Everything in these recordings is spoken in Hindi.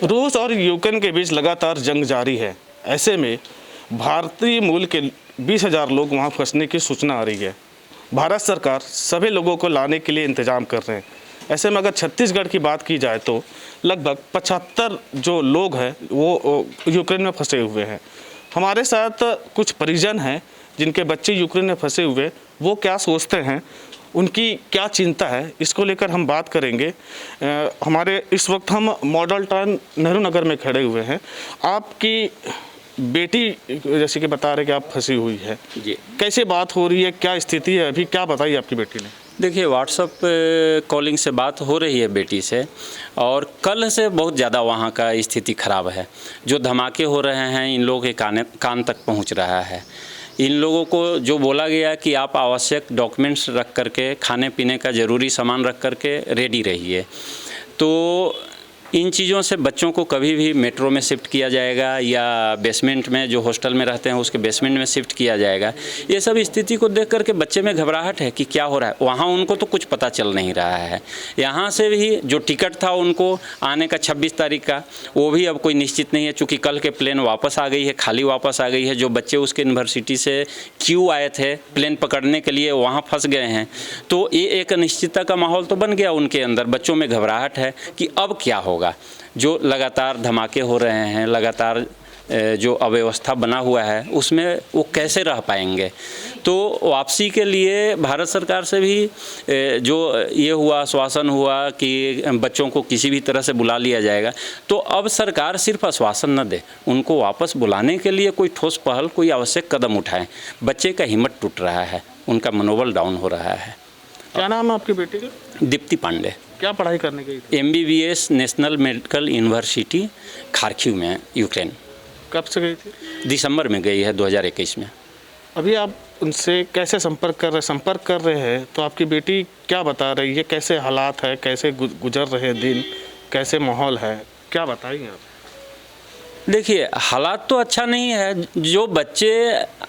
रूस और यूक्रेन के बीच लगातार जंग जारी है। ऐसे में भारतीय मूल के 20,000 लोग वहां फंसने की सूचना आ रही है। भारत सरकार सभी लोगों को लाने के लिए इंतजाम कर रहे हैं। ऐसे में अगर छत्तीसगढ़ की बात की जाए तो लगभग 75 जो लोग हैं वो यूक्रेन में फंसे हुए हैं। हमारे साथ कुछ परिजन हैं जिनके बच्चे यूक्रेन में फंसे हुए, वो क्या सोचते हैं, उनकी क्या चिंता है, इसको लेकर हम बात करेंगे। हमारे इस वक्त हम मॉडल टाउन नेहरू नगर में खड़े हुए हैं। आपकी बेटी जैसे कि बता रहे कि आप फंसी हुई है जी, कैसे बात हो रही है, क्या स्थिति है अभी, क्या बताई आपकी बेटी ने? देखिए व्हाट्सअप कॉलिंग से बात हो रही है बेटी से, और कल से बहुत ज़्यादा वहाँ का स्थिति ख़राब है। जो धमाके हो रहे हैं इन लोगों के कान तक पहुँच रहा है। इन लोगों को जो बोला गया कि आप आवश्यक डॉक्यूमेंट्स रख करके, खाने पीने का ज़रूरी सामान रख करके रेडी रहिए, तो इन चीज़ों से बच्चों को कभी भी मेट्रो में शिफ्ट किया जाएगा या बेसमेंट में, जो हॉस्टल में रहते हैं उसके बेसमेंट में शिफ्ट किया जाएगा। ये सब स्थिति को देख करके बच्चे में घबराहट है कि क्या हो रहा है। वहाँ उनको तो कुछ पता चल नहीं रहा है। यहाँ से भी जो टिकट था उनको आने का 26 तारीख का, वो भी अब कोई निश्चित नहीं है, चूँकि कल के प्लेन वापस आ गई है, खाली वापस आ गई है। जो बच्चे उसके यूनिवर्सिटी से क्यों आए थे प्लेन पकड़ने के लिए, वहाँ फंस गए हैं। तो ये एक अनिश्चितता का माहौल तो बन गया उनके अंदर। बच्चों में घबराहट है कि अब क्या होगा। जो लगातार धमाके हो रहे हैं, लगातार जो अव्यवस्था बना हुआ है, उसमें वो कैसे रह पाएंगे। तो वापसी के लिए भारत सरकार से भी जो ये हुआ, आश्वासन हुआ कि बच्चों को किसी भी तरह से बुला लिया जाएगा, तो अब सरकार सिर्फ आश्वासन न दे, उनको वापस बुलाने के लिए कोई ठोस पहल, कोई आवश्यक कदम उठाएं। बच्चे का हिम्मत टूट रहा है, उनका मनोबल डाउन हो रहा है। क्या नाम है आपकी बेटी का? दीप्ति पांडे। क्या पढ़ाई करने गई थी? MBBS national medical university Kharkiv में, यूक्रेन। कब से गई थी? दिसंबर में गई है 2021 में। अभी आप उनसे कैसे संपर्क कर रहे हैं तो आपकी बेटी क्या बता रही है, कैसे हालात है, कैसे गुजर रहे हैं दिन, कैसे माहौल है, क्या बताएंगे आप? देखिए हालात तो अच्छा नहीं है। जो बच्चे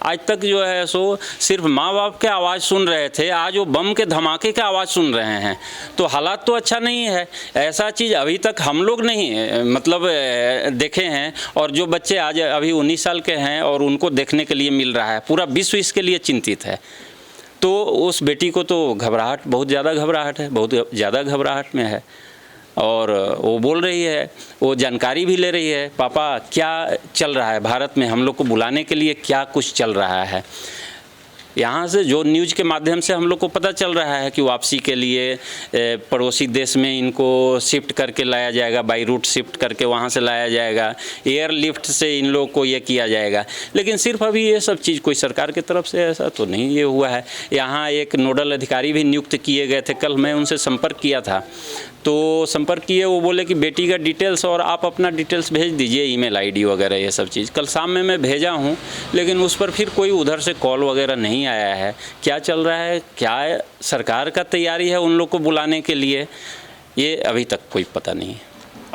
आज तक जो है सो सिर्फ माँ बाप के आवाज़ सुन रहे थे, आज वो बम के धमाके के आवाज़ सुन रहे हैं, तो हालात तो अच्छा नहीं है। ऐसा चीज़ अभी तक हम लोग नहीं मतलब देखे हैं। और जो बच्चे आज अभी 19 साल के हैं और उनको देखने के लिए मिल रहा है, पूरा विश्व इसके लिए चिंतित है। तो उस बेटी को तो घबराहट, बहुत ज़्यादा घबराहट है, बहुत ज़्यादा घबराहट में है। और वो बोल रही है, वो जानकारी भी ले रही है, पापा क्या चल रहा है भारत में, हम लोग को बुलाने के लिए क्या कुछ चल रहा है। यहाँ से जो न्यूज़ के माध्यम से हम लोग को पता चल रहा है कि वापसी के लिए पड़ोसी देश में इनको शिफ्ट करके लाया जाएगा, बाई रूट शिफ्ट करके वहाँ से लाया जाएगा, एयरलिफ्ट से इन लोग को ये किया जाएगा। लेकिन सिर्फ अभी ये सब चीज़ कोई सरकार की तरफ से ऐसा तो नहीं ये हुआ है। यहाँ एक नोडल अधिकारी भी नियुक्त किए गए थे। कल मैं उनसे संपर्क किया था, तो संपर्क किए, वो बोले कि बेटी का डिटेल्स और आप अपना डिटेल्स भेज दीजिए, ईमेल आईडी वगैरह ये सब चीज़। कल शाम में मैं भेजा हूँ, लेकिन उस पर फिर कोई उधर से कॉल वगैरह नहीं आया है। क्या चल रहा है, क्या सरकार का तैयारी है उन लोग को बुलाने के लिए, ये अभी तक कोई पता नहीं है।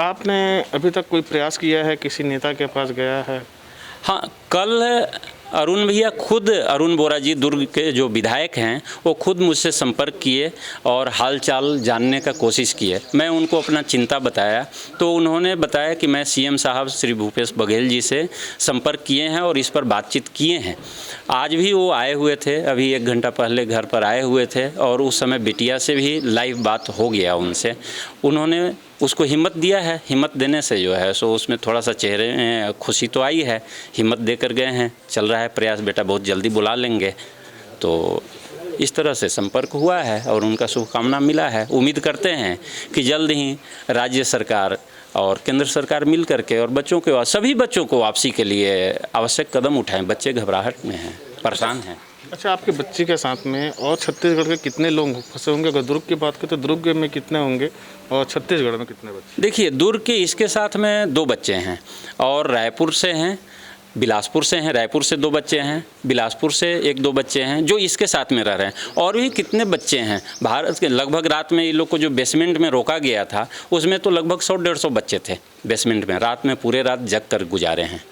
आपने अभी तक कोई प्रयास किया है, किसी नेता के पास गया है? हाँ, कल अरुण भैया खुद, अरुण बोरा जी दुर्ग के जो विधायक हैं, वो खुद मुझसे संपर्क किए और हालचाल जानने का कोशिश किए। मैं उनको अपना चिंता बताया, तो उन्होंने बताया कि मैं CM साहब श्री भूपेश बघेल जी से संपर्क किए हैं और इस पर बातचीत किए हैं। आज भी वो आए हुए थे, अभी 1 घंटा पहले घर पर आए हुए थे, और उस समय बिटिया से भी लाइव बात हो गया उनसे। उन्होंने उसको हिम्मत दिया है। हिम्मत देने से जो है सो उसमें थोड़ा सा चेहरे में खुशी तो आई है, हिम्मत दे कर गए हैं। चल रहा है प्रयास, बेटा बहुत जल्दी बुला लेंगे। तो इस तरह से संपर्क हुआ है और उनका शुभकामना मिला है। उम्मीद करते हैं कि जल्द ही राज्य सरकार और केंद्र सरकार मिल करके और बच्चों के, सभी बच्चों को वापसी के लिए आवश्यक कदम उठाएं। बच्चे घबराहट में हैं, परेशान हैं। अच्छा, आपके बच्चे के साथ में और छत्तीसगढ़ के कितने लोग फंसे होंगे? अगर दुर्ग की बात करें तो दुर्ग में कितने होंगे और छत्तीसगढ़ में कितने बच्चे? देखिए, दुर्ग के इसके साथ में 2 बच्चे हैं, और रायपुर से हैं, बिलासपुर से हैं। रायपुर से 2 बच्चे हैं, बिलासपुर से 1-2 बच्चे हैं जो इसके साथ में रह रहे हैं। और भी कितने बच्चे हैं भारत के। लगभग रात में ये लोग को जो बेसमेंट में रोका गया था, उसमें तो लगभग 100-150 बच्चे थे बेसमेंट में। रात में पूरे रात जग कर गुजारे हैं।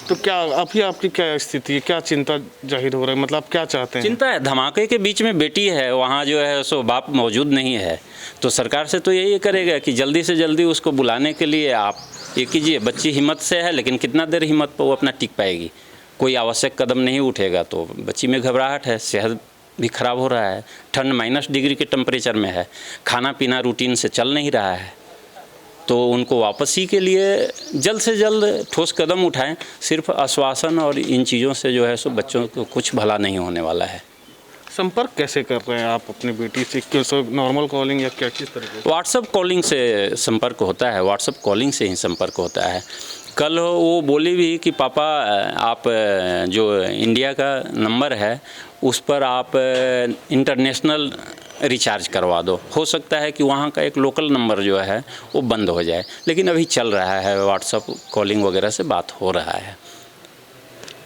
तो क्या अभी आपकी क्या स्थिति है, क्या चिंता जाहिर हो रहा है, मतलब आप क्या चाहते हैं? चिंता है, धमाके के बीच में बेटी है, वहाँ जो है सो बाप मौजूद नहीं है, तो सरकार से तो यही करेगा कि जल्दी से जल्दी उसको बुलाने के लिए आप ये कीजिए। बच्ची हिम्मत से है, लेकिन कितना देर हिम्मत पर वो अपना टिक पाएगी? कोई आवश्यक कदम नहीं उठेगा तो बच्ची में घबराहट है, सेहत भी खराब हो रहा है, ठंड -डिग्री के टेम्परेचर में है, खाना पीना रूटीन से चल नहीं रहा है, तो उनको वापसी के लिए जल्द से जल्द ठोस कदम उठाएं। सिर्फ आश्वासन और इन चीज़ों से जो है सो बच्चों को कुछ भला नहीं होने वाला है। संपर्क कैसे कर रहे हैं आप अपनी बेटी से? कैसे, नॉर्मल कॉलिंग या क्या, किस तरीके से? व्हाट्सअप कॉलिंग से संपर्क होता है, व्हाट्सअप कॉलिंग से ही संपर्क होता है। कल वो बोली भी कि पापा आप जो इंडिया का नंबर है उस पर आप इंटरनेशनल रिचार्ज करवा दो, हो सकता है कि वहाँ का एक लोकल नंबर जो है वो बंद हो जाए, लेकिन अभी चल रहा है, व्हाट्सअप कॉलिंग वगैरह से बात हो रहा है।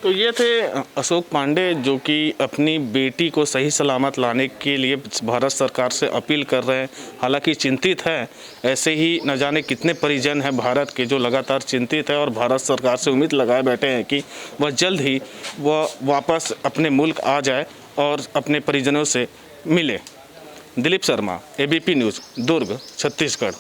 तो ये थे अशोक पांडे, जो कि अपनी बेटी को सही सलामत लाने के लिए भारत सरकार से अपील कर रहे हैं। हालांकि चिंतित है, ऐसे ही न जाने कितने परिजन हैं भारत के जो लगातार चिंतित है और भारत सरकार से उम्मीद लगाए बैठे हैं कि वह जल्द ही वह वापस अपने मुल्क आ जाए और अपने परिजनों से मिले। दिलीप शर्मा, ABP न्यूज़, दुर्ग, छत्तीसगढ़।